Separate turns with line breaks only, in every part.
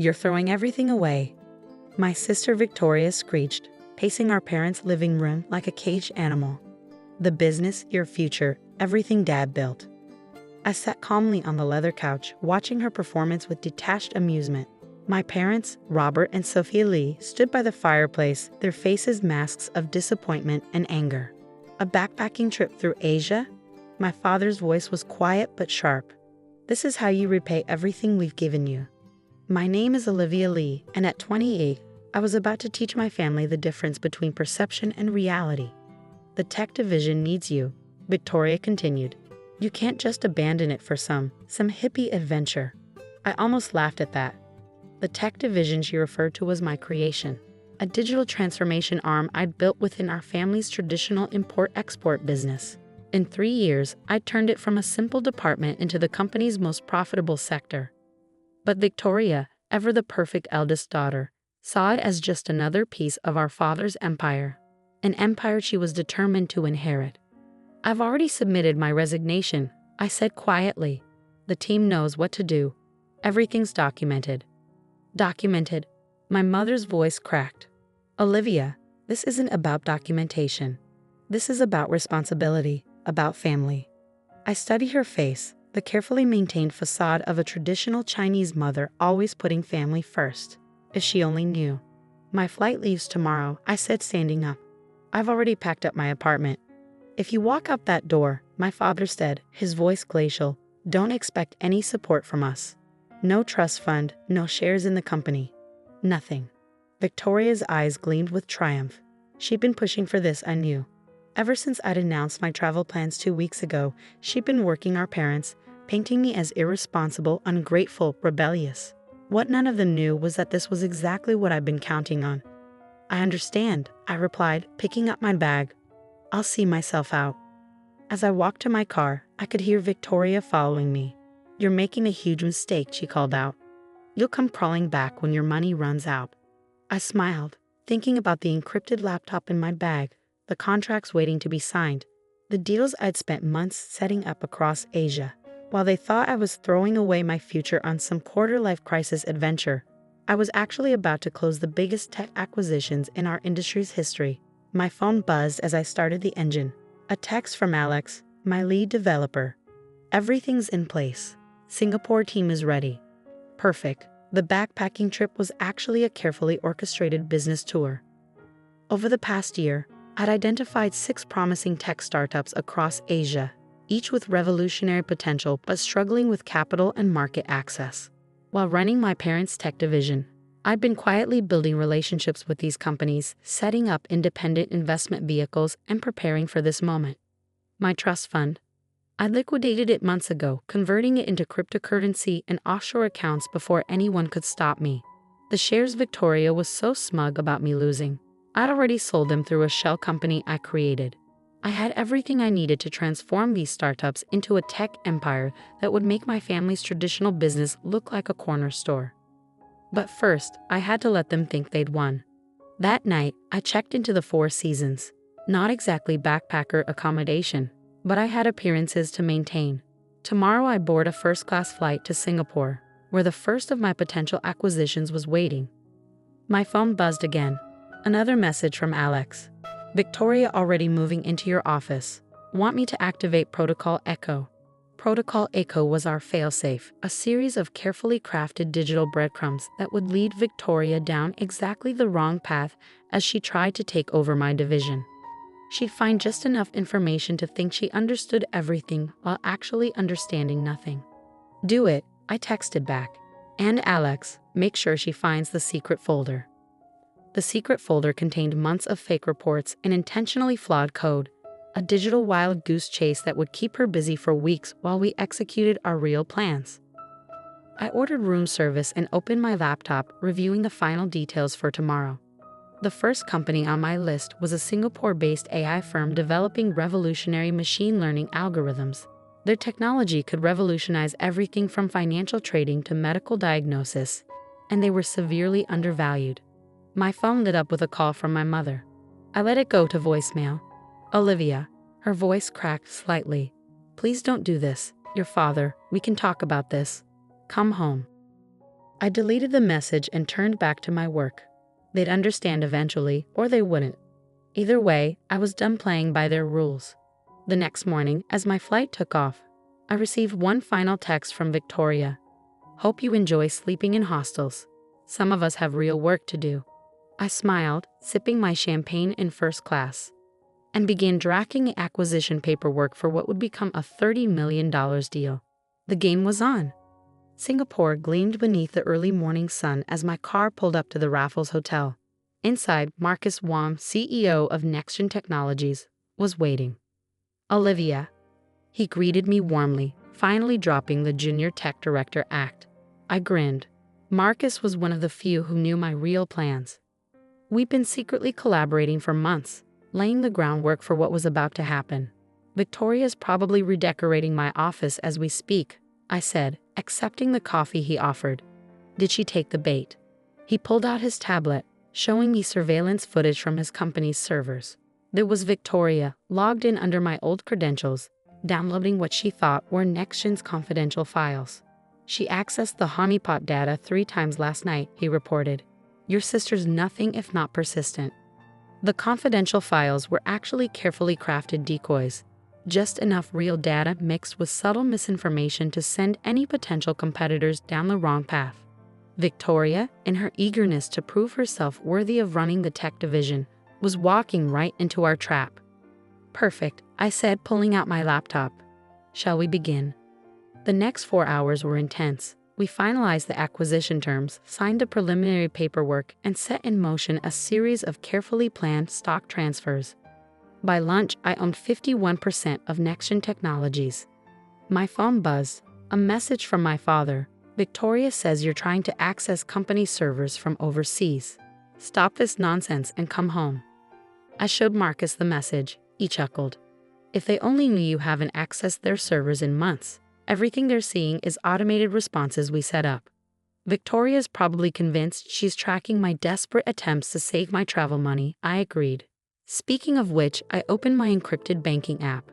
You're throwing everything away. My sister Victoria screeched, pacing our parents' living room like a caged animal. The business, your future, everything Dad built. I sat calmly on the leather couch, watching her performance with detached amusement. My parents, Robert and Sophia Lee, stood by the fireplace, their faces masks of disappointment and anger. A backpacking trip through Asia? My father's voice was quiet but sharp. This is how you repay everything we've given you. My name is Olivia Lee, and at 28, I was about to teach my family the difference between perception and reality. The tech division needs you, Victoria continued. You can't just abandon it for some hippie adventure. I almost laughed at that. The tech division she referred to was my creation, a digital transformation arm I'd built within our family's traditional import-export business. In 3 years, I'd turned it from a simple department into the company's most profitable sector. But Victoria, ever the perfect eldest daughter, saw it as just another piece of our father's empire, an empire she was determined to inherit. I've already submitted my resignation, I said quietly. The team knows what to do. Everything's documented. Documented? My mother's voice cracked. Olivia, this isn't about documentation. This is about responsibility, about family. I study her face, the carefully maintained facade of a traditional Chinese mother always putting family first. If she only knew. My flight leaves tomorrow, I said, standing up. I've already packed up my apartment. If you walk out that door, my father said, his voice glacial, don't expect any support from us. No trust fund, no shares in the company. Nothing. Victoria's eyes gleamed with triumph. She'd been pushing for this, I knew. Ever since I'd announced my travel plans 2 weeks ago, she'd been working our parents, painting me as irresponsible, ungrateful, rebellious. What none of them knew was that this was exactly what I'd been counting on. I understand, I replied, picking up my bag. I'll see myself out. As I walked to my car, I could hear Victoria following me. You're making a huge mistake, she called out. You'll come crawling back when your money runs out. I smiled, thinking about the encrypted laptop in my bag, the contracts waiting to be signed, the deals I'd spent months setting up across Asia. While they thought I was throwing away my future on some quarter-life crisis adventure, I was actually about to close the biggest tech acquisitions in our industry's history. My phone buzzed as I started the engine. A text from Alex, my lead developer. Everything's in place. Singapore team is ready. Perfect. The backpacking trip was actually a carefully orchestrated business tour. Over the past year, I'd identified 6 promising tech startups across Asia, each with revolutionary potential but struggling with capital and market access. While running my parents' tech division, I'd been quietly building relationships with these companies, setting up independent investment vehicles, and preparing for this moment. My trust fund. I liquidated it months ago, converting it into cryptocurrency and offshore accounts before anyone could stop me. The shares Victoria was so smug about me losing. I'd already sold them through a shell company I created. I had everything I needed to transform these startups into a tech empire that would make my family's traditional business look like a corner store. But first, I had to let them think they'd won. That night, I checked into the Four Seasons. Not exactly backpacker accommodation, but I had appearances to maintain. Tomorrow I board a first-class flight to Singapore, where the first of my potential acquisitions was waiting. My phone buzzed again. Another message from Alex. Victoria already moving into your office. Want me to activate Protocol Echo? Protocol Echo was our failsafe, a series of carefully crafted digital breadcrumbs that would lead Victoria down exactly the wrong path as she tried to take over my division. She'd find just enough information to think she understood everything while actually understanding nothing. Do it, I texted back. And Alex, make sure she finds the secret folder. The secret folder contained months of fake reports and intentionally flawed code, a digital wild goose chase that would keep her busy for weeks while we executed our real plans. I ordered room service and opened my laptop, reviewing the final details for tomorrow. The first company on my list was a Singapore-based AI firm developing revolutionary machine learning algorithms. Their technology could revolutionize everything from financial trading to medical diagnosis, and they were severely undervalued. My phone lit up with a call from my mother. I let it go to voicemail. Olivia, her voice cracked slightly. Please don't do this. Your father, we can talk about this. Come home. I deleted the message and turned back to my work. They'd understand eventually, or they wouldn't. Either way, I was done playing by their rules. The next morning, as my flight took off, I received one final text from Victoria. Hope you enjoy sleeping in hostels. Some of us have real work to do. I smiled, sipping my champagne in first class, and began drafting acquisition paperwork for what would become a $30 million deal. The game was on. Singapore gleamed beneath the early morning sun as my car pulled up to the Raffles Hotel. Inside, Marcus Wong, CEO of NextGen Technologies, was waiting. Olivia. He greeted me warmly, finally dropping the junior tech director act. I grinned. Marcus was one of the few who knew my real plans. We'd been secretly collaborating for months, laying the groundwork for what was about to happen. Victoria's probably redecorating my office as we speak, I said, accepting the coffee he offered. Did she take the bait? He pulled out his tablet, showing me surveillance footage from his company's servers. There was Victoria, logged in under my old credentials, downloading what she thought were NextGen's confidential files. She accessed the honeypot data 3 times last night, he reported. Your sister's nothing if not persistent. The confidential files were actually carefully crafted decoys, just enough real data mixed with subtle misinformation to send any potential competitors down the wrong path. Victoria, in her eagerness to prove herself worthy of running the tech division, was walking right into our trap. Perfect, I said, pulling out my laptop. Shall we begin? The next 4 hours were intense. We finalized the acquisition terms, signed the preliminary paperwork, and set in motion a series of carefully planned stock transfers. By lunch, I owned 51% of NextGen Technologies. My phone buzzed. A message from my father. Victoria says you're trying to access company servers from overseas. Stop this nonsense and come home. I showed Marcus the message. He chuckled. If they only knew you haven't accessed their servers in months. Everything they're seeing is automated responses we set up. Victoria's probably convinced she's tracking my desperate attempts to save my travel money, I agreed. Speaking of which, I opened my encrypted banking app.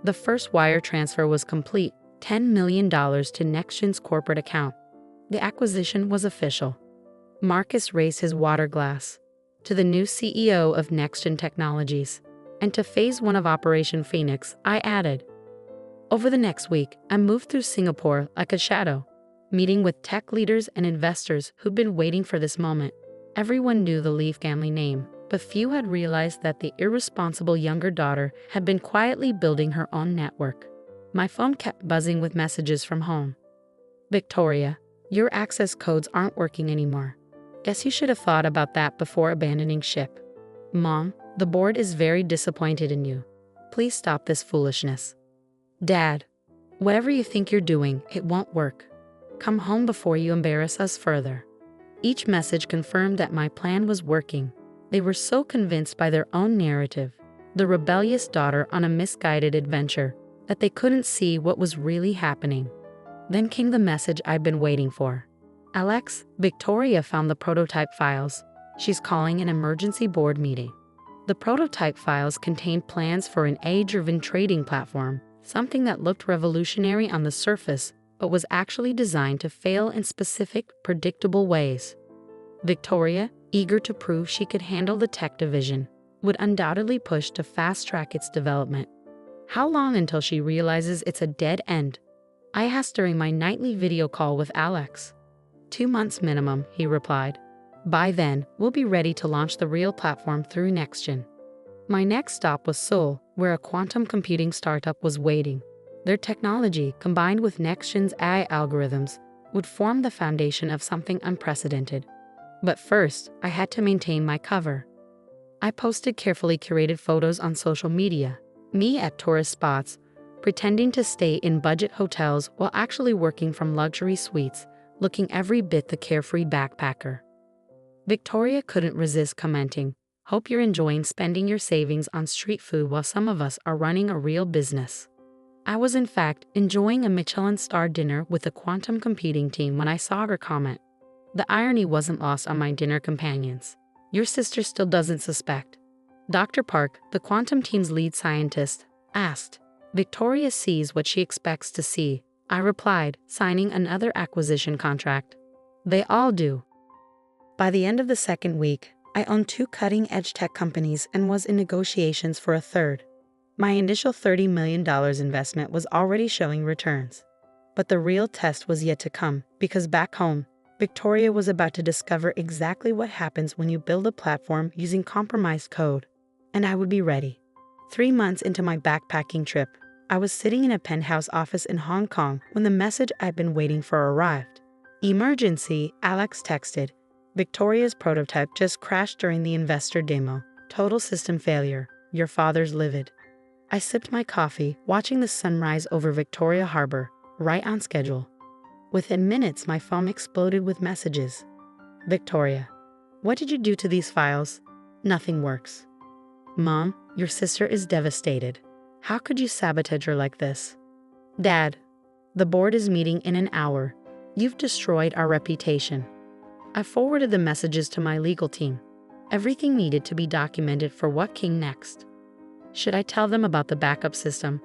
The first wire transfer was complete, $10 million to NextGen's corporate account. The acquisition was official. Marcus raised his water glass. To the new CEO of NextGen Technologies. And to Phase 1 of Operation Phoenix, I added. Over the next week, I moved through Singapore like a shadow, meeting with tech leaders and investors who'd been waiting for this moment. Everyone knew the Lee family name, but few had realized that the irresponsible younger daughter had been quietly building her own network. My phone kept buzzing with messages from home. Victoria, your access codes aren't working anymore. Guess you should have thought about that before abandoning ship. Mom, the board is very disappointed in you. Please stop this foolishness. Dad, whatever you think you're doing, it won't work. Come home before you embarrass us further. Each message confirmed that my plan was working. They were so convinced by their own narrative, the rebellious daughter on a misguided adventure, that they couldn't see what was really happening. Then came the message I'd been waiting for. Alex, Victoria found the prototype files. She's calling an emergency board meeting. The prototype files contained plans for an AI-driven trading platform, something that looked revolutionary on the surface, but was actually designed to fail in specific, predictable ways. Victoria, eager to prove she could handle the tech division, would undoubtedly push to fast-track its development. How long until she realizes it's a dead end? I asked during my nightly video call with Alex. 2 months minimum, he replied. By then, we'll be ready to launch the real platform through NextGen. My next stop was Seoul, where a quantum computing startup was waiting. Their technology, combined with NextGen's AI algorithms, would form the foundation of something unprecedented. But first, I had to maintain my cover. I posted carefully curated photos on social media, me at tourist spots, pretending to stay in budget hotels while actually working from luxury suites, looking every bit the carefree backpacker. Victoria couldn't resist commenting, "Hope you're enjoying spending your savings on street food while some of us are running a real business." I was in fact enjoying a Michelin-starred dinner with the quantum computing team when I saw her comment. The irony wasn't lost on my dinner companions. Your sister still doesn't suspect. Dr. Park, the quantum team's lead scientist, asked. Victoria sees what she expects to see, I replied, signing another acquisition contract. They all do. By the end of the second week, I owned 2 cutting-edge tech companies and was in negotiations for a third. My initial $30 million investment was already showing returns. But the real test was yet to come, because back home, Victoria was about to discover exactly what happens when you build a platform using compromised code. And I would be ready. 3 months into my backpacking trip, I was sitting in a penthouse office in Hong Kong when the message I'd been waiting for arrived. Emergency, Alex texted. Victoria's prototype just crashed during the investor demo. Total system failure. Your father's livid. I sipped my coffee, watching the sunrise over Victoria Harbor, right on schedule. Within minutes, my phone exploded with messages. Victoria, what did you do to these files? Nothing works. Mom, your sister is devastated. How could you sabotage her like this? Dad, the board is meeting in an hour. You've destroyed our reputation. I forwarded the messages to my legal team. Everything needed to be documented for what came next. Should I tell them about the backup system?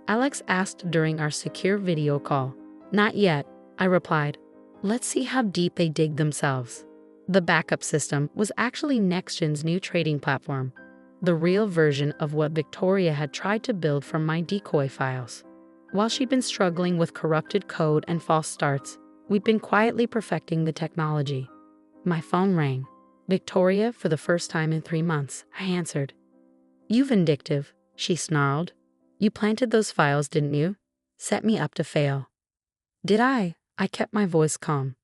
Alex asked during our secure video call. Not yet, I replied. Let's see how deep they dig themselves. The backup system was actually NextGen's new trading platform, the real version of what Victoria had tried to build from my decoy files. While she'd been struggling with corrupted code and false starts, we'd been quietly perfecting the technology. My phone rang. Victoria, for the first time in 3 months, I answered. You vindictive, she snarled. You planted those files, didn't you? Set me up to fail. Did I? I kept my voice calm.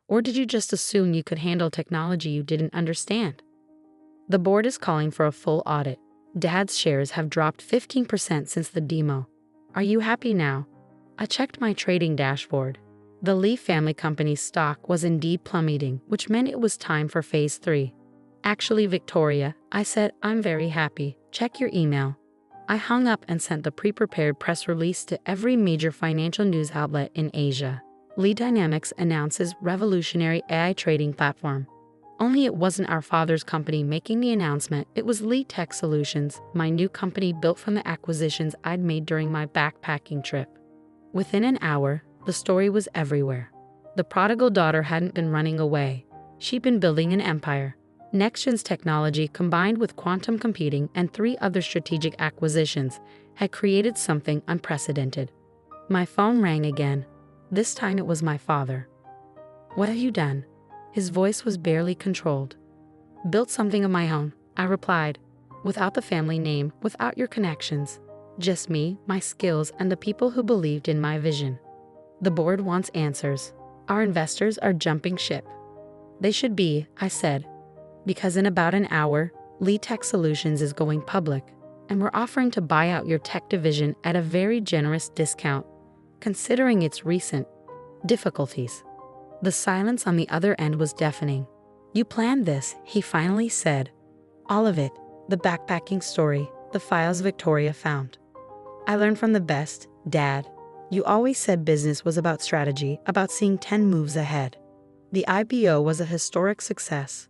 Or did you just assume you could handle technology you didn't understand? The board is calling for a full audit. Dad's shares have dropped 15% since the demo. Are you happy now? I checked my trading dashboard. The Lee family company's stock was indeed plummeting, which meant it was time for phase 3. Actually, Victoria, I said, I'm very happy. Check your email. I hung up and sent the pre-prepared press release to every major financial news outlet in Asia. Lee Dynamics announces revolutionary AI trading platform. Only it wasn't our father's company making the announcement, it was Lee Tech Solutions, my new company built from the acquisitions I'd made during my backpacking trip. Within an hour, the story was everywhere. The prodigal daughter hadn't been running away. She'd been building an empire. NextGen's technology, combined with quantum computing and 3 other strategic acquisitions, had created something unprecedented. My phone rang again. This time it was my father. What have you done? His voice was barely controlled. Built something of my own, I replied. Without the family name, without your connections. Just me, my skills, and the people who believed in my vision. The board wants answers. Our investors are jumping ship. They should be, I said. Because in about an hour, Lee Tech Solutions is going public, and we're offering to buy out your tech division at a very generous discount, considering its recent difficulties. The silence on the other end was deafening. You planned this, he finally said. All of it, the backpacking story, the files Victoria found. I learned from the best, Dad. You always said business was about strategy, about seeing 10 moves ahead. The IPO was a historic success.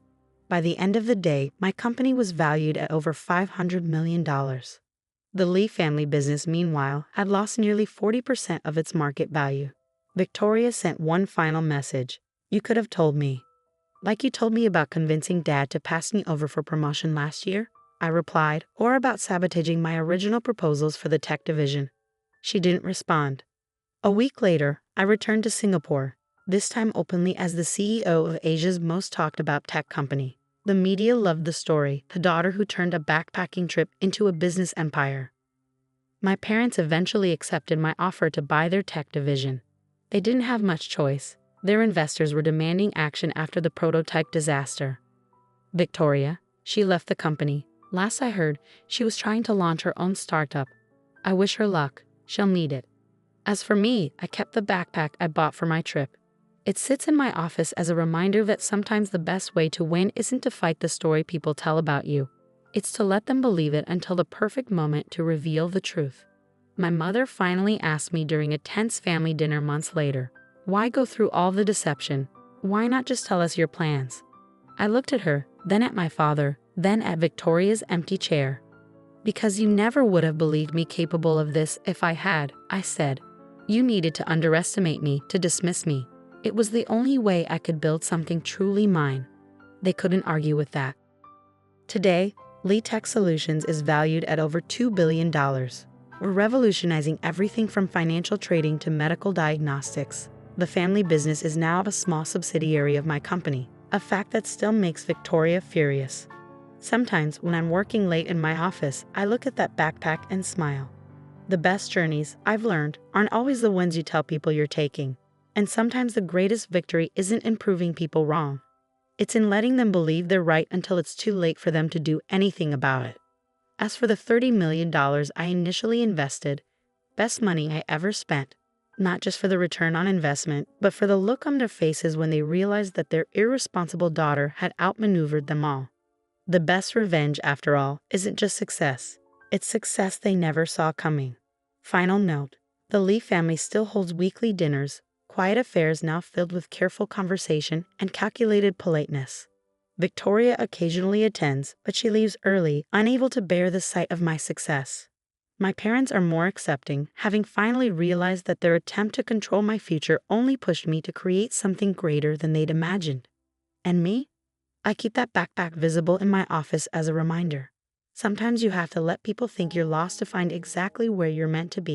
By the end of the day, my company was valued at over $500 million. The Lee family business, meanwhile, had lost nearly 40% of its market value. Victoria sent one final message. You could have told me. Like you told me about convincing Dad to pass me over for promotion last year, I replied, or about sabotaging my original proposals for the tech division. She didn't respond. A week later, I returned to Singapore, this time openly as the CEO of Asia's most talked about tech company. The media loved the story, the daughter who turned a backpacking trip into a business empire. My parents eventually accepted my offer to buy their tech division. They didn't have much choice. Their investors were demanding action after the prototype disaster. Victoria, she left the company. Last I heard, she was trying to launch her own startup. I wish her luck. She'll need it. As for me, I kept the backpack I bought for my trip. It sits in my office as a reminder that sometimes the best way to win isn't to fight the story people tell about you. It's to let them believe it until the perfect moment to reveal the truth. My mother finally asked me during a tense family dinner months later, why go through all the deception? Why not just tell us your plans? I looked at her, then at my father, then at Victoria's empty chair. Because you never would have believed me capable of this if I had, I said. You needed to underestimate me, to dismiss me. It was the only way I could build something truly mine. They couldn't argue with that. Today, Lee Tech Solutions is valued at over $2 billion. We're revolutionizing everything from financial trading to medical diagnostics. The family business is now a small subsidiary of my company, a fact that still makes Victoria furious. Sometimes when I'm working late in my office, I look at that backpack and smile. The best journeys, I've learned, aren't always the ones you tell people you're taking. And sometimes the greatest victory isn't in proving people wrong. It's in letting them believe they're right until it's too late for them to do anything about it. As for the $30 million I initially invested, best money I ever spent, not just for the return on investment, but for the look on their faces when they realized that their irresponsible daughter had outmaneuvered them all. The best revenge, after all, isn't just success. It's success they never saw coming. Final note: the Lee family still holds weekly dinners, quiet affairs now filled with careful conversation and calculated politeness. Victoria occasionally attends, but she leaves early, unable to bear the sight of my success. My parents are more accepting, having finally realized that their attempt to control my future only pushed me to create something greater than they'd imagined. And me? I keep that backpack visible in my office as a reminder. Sometimes you have to let people think you're lost to find exactly where you're meant to be.